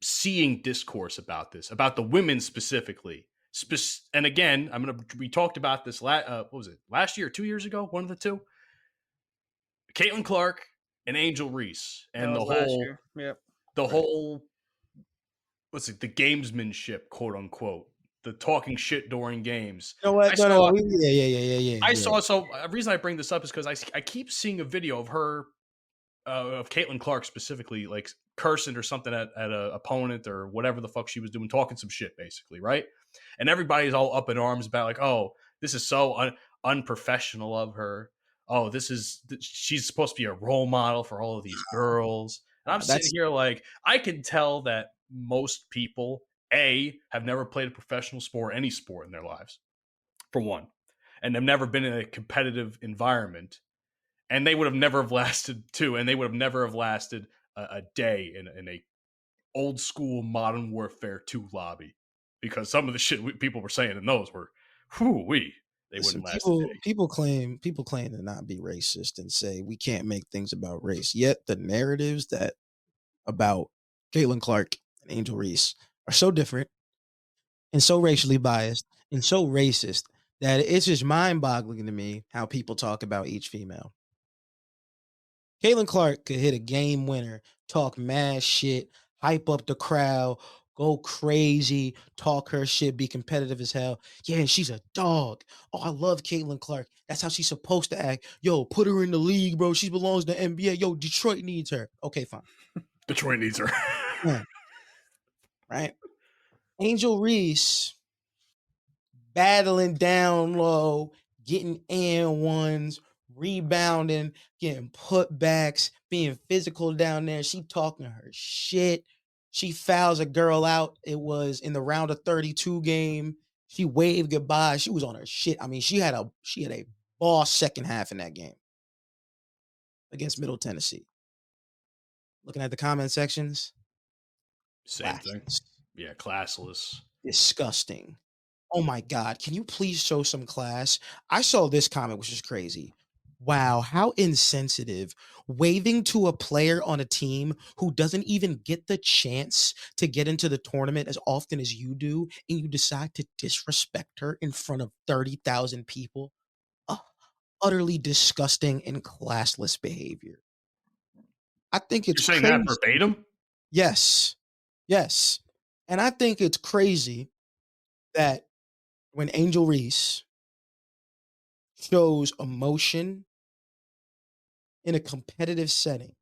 seeing discourse about this, about the women specifically. And again, we talked about this what was it? Last year, 2 years ago, one of the two. Caitlin Clark and Angel Reese and the whole what's it, the gamesmanship, quote unquote, the talking shit during games. You know what? Yeah. I saw. So the reason I bring this up is because I keep seeing a video of her, of Caitlin Clark specifically, like cursing or something at an opponent or whatever the fuck she was doing, talking some shit basically, right? And everybody's all up in arms about like, oh, this is so unprofessional of her. Oh, she's supposed to be a role model for all of these girls. And I'm sitting here like, I can tell that most people, have never played a professional sport, any sport in their lives, for one, and have never been in a competitive environment. And they would have never have lasted a day in a old school Modern Warfare 2 lobby, because some of the shit people were saying in those were, they wouldn't last a day. People claim to not be racist and say we can't make things about race. Yet the narratives that about Caitlin Clark and Angel Reese are so different and so racially biased and so racist that it's just mind-boggling to me how people talk about each female. Caitlin Clark could hit a game winner, talk mad shit, hype up the crowd, go crazy, talk her shit, be competitive as hell. Yeah, and she's a dog. Oh, I love Caitlin Clark. That's how she's supposed to act. Yo, put her in the league, bro. She belongs to the NBA. Yo, Detroit needs her. Okay, fine. Detroit needs her. Yeah. Right? Angel Reese battling down low, getting and ones, rebounding, getting putbacks, being physical down there. She talking her shit. She fouls a girl out. It was in the round of 32 game. She waved goodbye. She was on her shit. I mean, she had a boss second half in that game against Middle Tennessee. Looking at the comment sections. Same thing. Yeah, classless. Disgusting. Oh my God. Can you please show some class? I saw this comment, which is crazy. Wow, how insensitive. Waving to a player on a team who doesn't even get the chance to get into the tournament as often as you do, and you decide to disrespect her in front of 30,000 people. Utterly disgusting and classless behavior. I think it's You're saying crazy. that verbatim? Yes. And I think it's crazy that when Angel Reese shows emotion in a competitive setting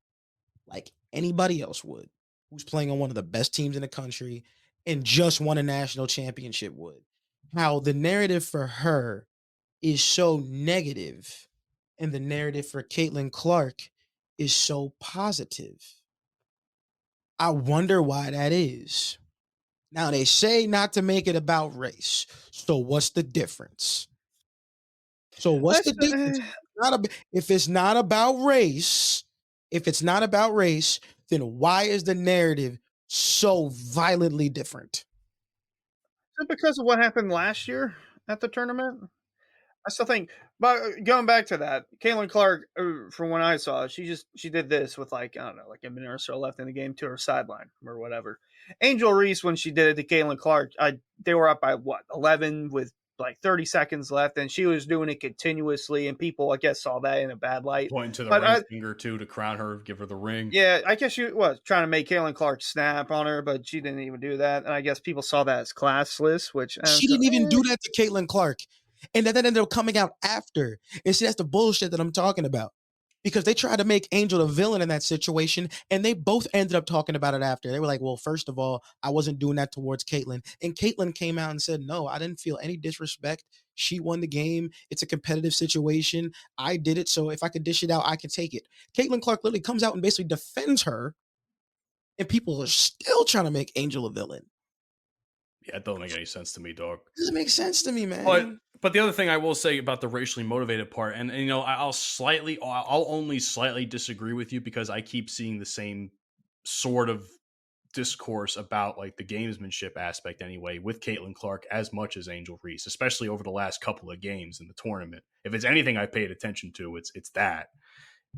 like anybody else would, who's playing on one of the best teams in the country and just won a national championship would, how the narrative for her is so negative and the narrative for Caitlin Clark is so positive. I wonder why that is. Now, they say not to make it about race. So what's the difference? If it's not about race, then why is the narrative so violently different? Is it because of what happened last year at the tournament? I still think, but going back to that, Caitlin Clark, from when I saw it, she did this with like, I don't know, like a minute or so left in the game to her sideline or whatever. Angel Reese, when she did it to Caitlin Clark, they were up by 11 with like 30 seconds left, and she was doing it continuously, and people, I guess, saw that in a bad light. Pointing to the But ring finger too to crown her, give her the ring. yeah, I guess she was trying to make Caitlin Clark snap on her, but she didn't even do that. And I guess people saw that as classless, which She didn't even do that to Caitlin Clark. And that ended up coming out after. And see, that's the bullshit that I'm talking about. Because they tried to make Angel the villain in that situation, and they both ended up talking about it after. They were like, well, first of all, I wasn't doing that towards Caitlyn. And Caitlyn came out and said, no, I didn't feel any disrespect. She won the game. It's a competitive situation. I did it, so if I could dish it out, I can take it. Caitlin Clark literally comes out and basically defends her, and people are still trying to make Angel a villain. Yeah, it doesn't make any sense to me, dog. It doesn't make sense to me, man. But the other thing I will say about the racially motivated part, and you know, I'll only slightly disagree with you because I keep seeing the same sort of discourse about like the gamesmanship aspect anyway with Caitlin Clark as much as Angel Reese, especially over the last couple of games in the tournament. If it's anything I paid attention to, it's that.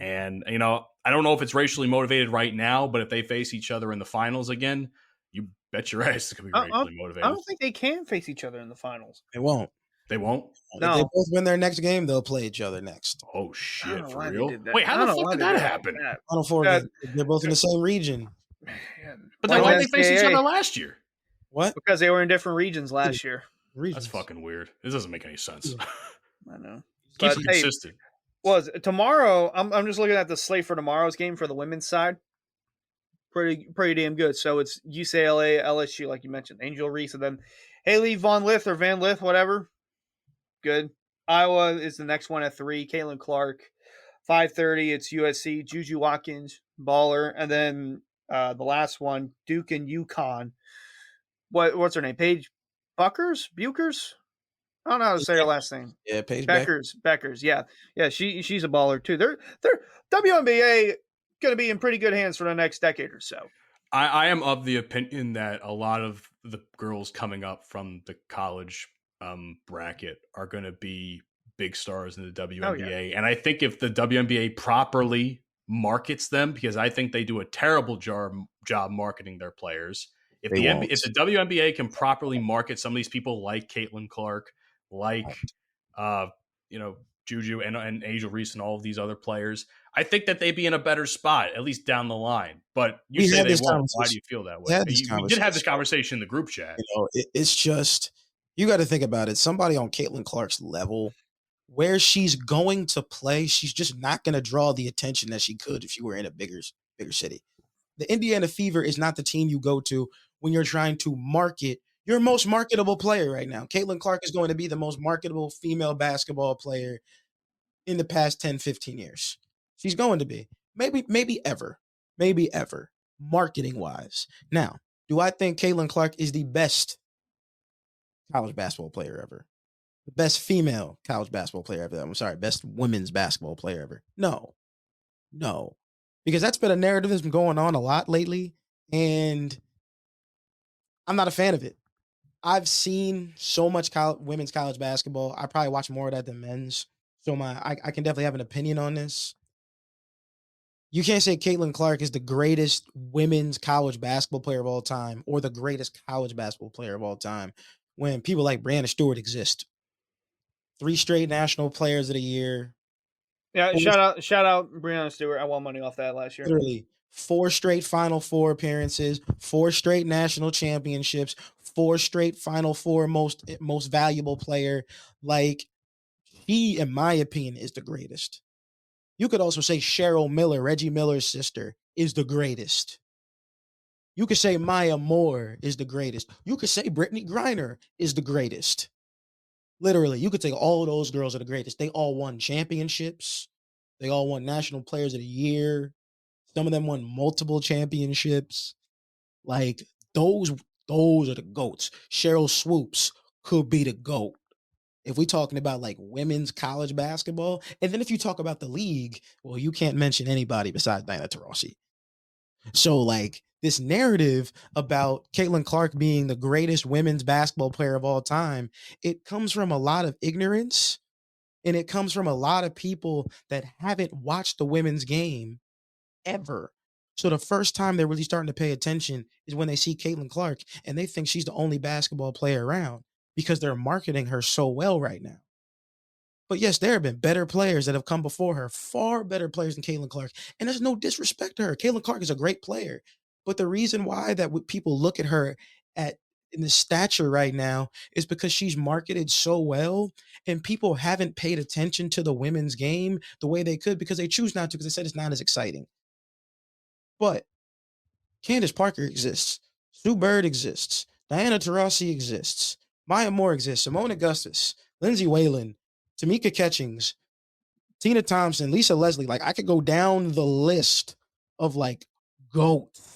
And you know, I don't know if it's racially motivated right now, but if they face each other in the finals again, you bet your ass it's gonna be racially motivated. I don't think they can face each other in the finals. They won't. They won't? No. If they both win their next game, they'll play each other next. Oh shit, for why they real? did that. Wait, how I the don't know fuck why did they that did happen? that. Final Four, they're both in the same region. But then why Like did they face each NCAA. other last year? What? Because they were in different regions last year. Regions. That's fucking weird. This doesn't make any sense. I know. Keeps But, it hey, consistent. was tomorrow? I'm just looking at the slate for tomorrow's game for the women's side. Pretty damn good. So it's UCLA, LSU, like you mentioned, Angel Reese, and then Haley Von Lith or Van Lith, whatever. Good. Iowa is the next one at 3. Caitlin Clark, 5:30. It's USC. Juju Watkins, baller, and then the last one, Duke and UConn. What's her name? Paige Buckers? I don't know how to say her last name. Yeah, Paige Beckers. Yeah. She's a baller too. They're WNBA going to be in pretty good hands for the next decade or so. I am of the opinion that a lot of the girls coming up from the college bracket are going to be big stars in the WNBA. Oh, yeah. And I think if the WNBA properly markets them, because I think they do a terrible job marketing their players. If the WNBA can properly market some of these people like Caitlin Clark, like Juju and Angel Reese and all of these other players, I think that they'd be in a better spot, at least down the line. But you say they won't. Why do you feel that way? We did have this conversation in the group chat. It's just, you got to think about it. Somebody on Caitlin Clark's level, where she's going to play, she's just not going to draw the attention that she could if she were in a bigger city. The Indiana Fever is not the team you go to when you're trying to market your most marketable player right now. Caitlin Clark is going to be the most marketable female basketball player in the past 10, 15 years. She's going to be. Maybe ever, marketing-wise. Now, do I think Caitlin Clark is the best college basketball player ever? The best female college basketball player ever? I'm sorry, best women's basketball player ever? No. Because that's been a narrative that's been going on a lot lately, and I'm not a fan of it. I've seen so much women's college basketball. I probably watch more of that than men's. So I can definitely have an opinion on this. You can't say Caitlin Clark is the greatest women's college basketball player of all time or the greatest college basketball player of all time when people like Brianna Stewart exist. 3 straight national players of the year. Yeah, shout out Brianna Stewart. I won money off that last year. Literally 4 straight Final Four appearances, 4 straight national championships, 4 straight Final Four most valuable player. Like, she, in my opinion, is the greatest. You could also say Cheryl Miller, Reggie Miller's sister, is the greatest. You could say Maya Moore is the greatest. You could say Brittany Griner is the greatest. Literally, you could say all those girls are the greatest. They all won championships. They all won National Players of the Year. Some of them won multiple championships. Like, those are the GOATs. Cheryl Swoops could be the GOAT. If we're talking about like women's college basketball, and then if you talk about the league, well, you can't mention anybody besides Diana Taurasi. So like this narrative about Caitlin Clark being the greatest women's basketball player of all time, it comes from a lot of ignorance, and it comes from a lot of people that haven't watched the women's game ever. So the first time they're really starting to pay attention is when they see Caitlin Clark and they think she's the only basketball player around. because they're marketing her so well right now. But yes, there have been better players that have come before her, far better players than Caitlin Clark. And there's no disrespect to her. Caitlin Clark is a great player. But the reason why that people look at her in the stature right now is because she's marketed so well, and people haven't paid attention to the women's game the way they could because they choose not to, because they said it's not as exciting. But Candace Parker exists. Sue Bird exists. Diana Taurasi exists. Maya Moore exists. Simone Augustus. Lindsay Whalen. Tamika Catchings. Tina Thompson. Lisa Leslie. Like, I could go down the list of, like, goats.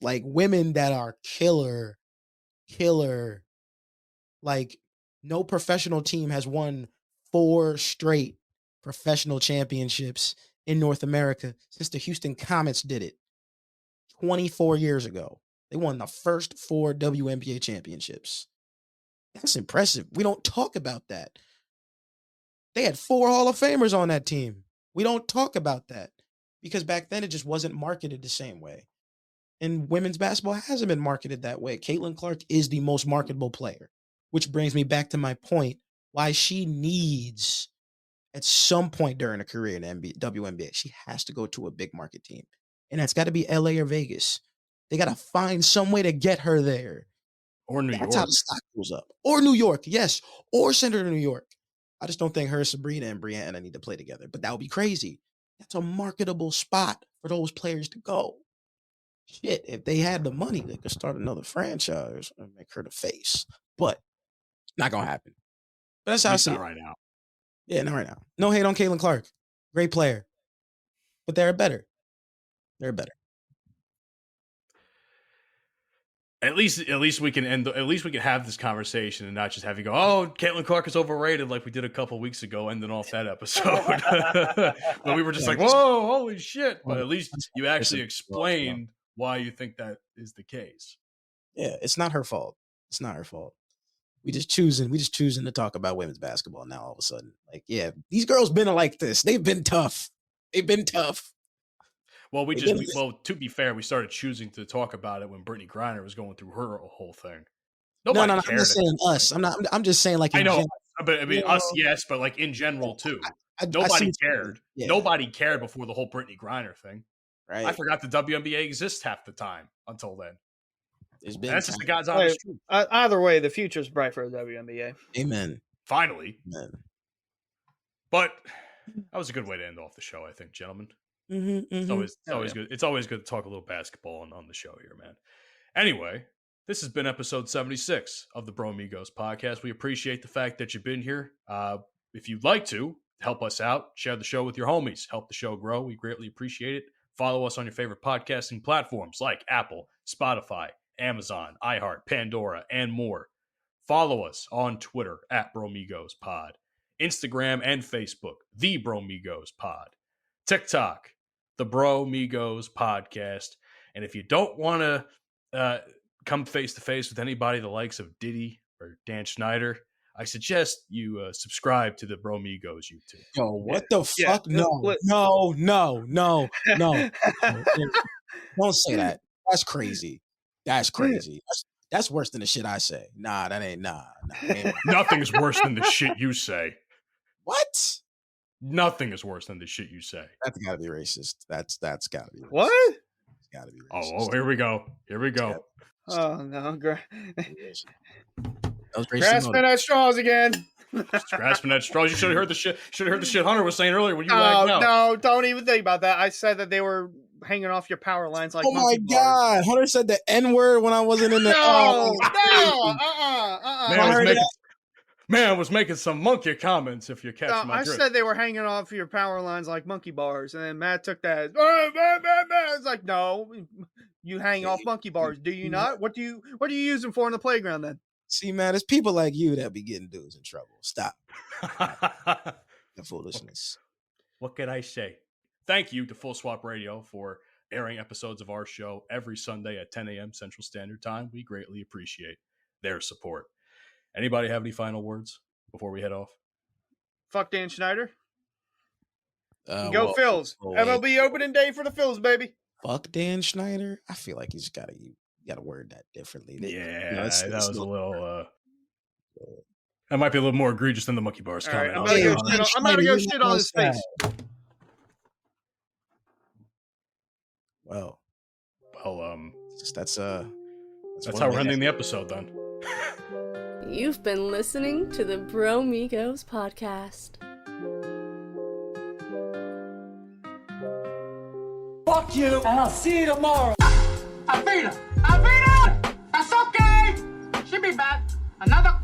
Like, women that are killer. Like, no professional team has won 4 straight professional championships in North America since the Houston Comets did it 24 years ago. They won the first 4 WNBA championships. That's impressive. We don't talk about that. They had 4 Hall of Famers on that team. We don't talk about that because back then it just wasn't marketed the same way. And women's basketball hasn't been marketed that way. Caitlin Clark is the most marketable player, which brings me back to my point why she needs, at some point during her career in the WNBA, she has to go to a big market team. And that's got to be LA or Vegas. They got to find some way to get her there. Or New York. That's how the stock goes up. Or New York, yes. Or send her to New York. I just don't think her, Sabrina, and Brianna need to play together. But that would be crazy. That's a marketable spot for those players to go. Shit, if they had the money, they could start another franchise and make her the face. But not going to happen. But that's how I see it. Right now. Yeah, not right now. No hate on Caitlin Clark. Great player. But they're better. They're better. At least we can have this conversation and not just have you go, oh, Caitlin Clark is overrated like we did a couple weeks ago, ending off that episode. But we were just like, whoa, holy shit. But at least you actually explained why you think that is the case. Yeah, it's not her fault. It's not her fault. We just choosing to talk about women's basketball now all of a sudden. Like, yeah, these girls been like this. They've been tough. Well, to be fair, we started choosing to talk about it when Brittany Griner was going through her whole thing. Nobody cared. I'm just saying us. I'm just saying, like, I know, but I mean, us, yes, but like in general too. Nobody cared. Yeah. Nobody cared before the whole Brittany Griner thing. Right. I forgot the WNBA exists half the time until then. That's just the God's Hey, honest truth. Either way, the future's bright for the WNBA. Amen. Finally. Amen. But that was a good way to end off the show, I think, gentlemen. It's always good. It's always good to talk a little basketball on the show here, man. Anyway, this has been episode 76 of the Bromigos podcast. We appreciate the fact that you've been here. If you'd like to help us out, share the show with your homies, help the show grow. We greatly appreciate it. Follow us on your favorite podcasting platforms like Apple, Spotify, Amazon, iHeart, Pandora, and more. Follow us on Twitter at Bromigos Pod, Instagram and Facebook, The Bromigos Pod, TikTok, The Bromigos Podcast. And if you don't want to come face to face with anybody the likes of Diddy or Dan Schneider, I suggest you subscribe to the Bromigos YouTube. Yo, what the fuck? No. Don't say that. That's crazy. That's worse than the shit I say. Nah, that ain't nah. Nothing's worse than the shit you say. What? Nothing is worse than the shit you say. That's gotta be racist. That's gotta be racist. What? It's gotta be racist. Oh, here we go. Oh no, Grasping at straws again. Just grasping at straws. You should have heard the shit. Should have heard the shit Hunter was saying earlier when you lagged out. No, don't even think about that. I said that they were hanging off your power lines like. Oh my god, Hunter said the N-word when I wasn't in the. Man was making some monkey comments. If you catch my drift. I said they were hanging off your power lines like monkey bars, and then Matt took that. It's like, no, you hang off monkey bars, do you not? What do you use them for in the playground then? See, man, it's people like you that be getting dudes in trouble. Stop. The foolishness. What can I say? Thank you to Full Swap Radio for airing episodes of our show every Sunday at 10 a.m. Central Standard Time. We greatly appreciate their support. Anybody have any final words before we head off? Fuck Dan Schneider. Phils. MLB opening day for the Phils, baby. Fuck Dan Schneider. I feel like he's got to got to word that differently. Yeah, it's that was not- a little. That might be a little more egregious than the monkey bars All right, comment. I'm I'll about say to on go that. shit on, I'm about to go Schneider, shit you're on his face. outside. Well, that's That's how we're ending the episode then. You've been listening to the Bromigos podcast. Fuck you, and I'll see you tomorrow. Avita! That's okay! She'll be back. Another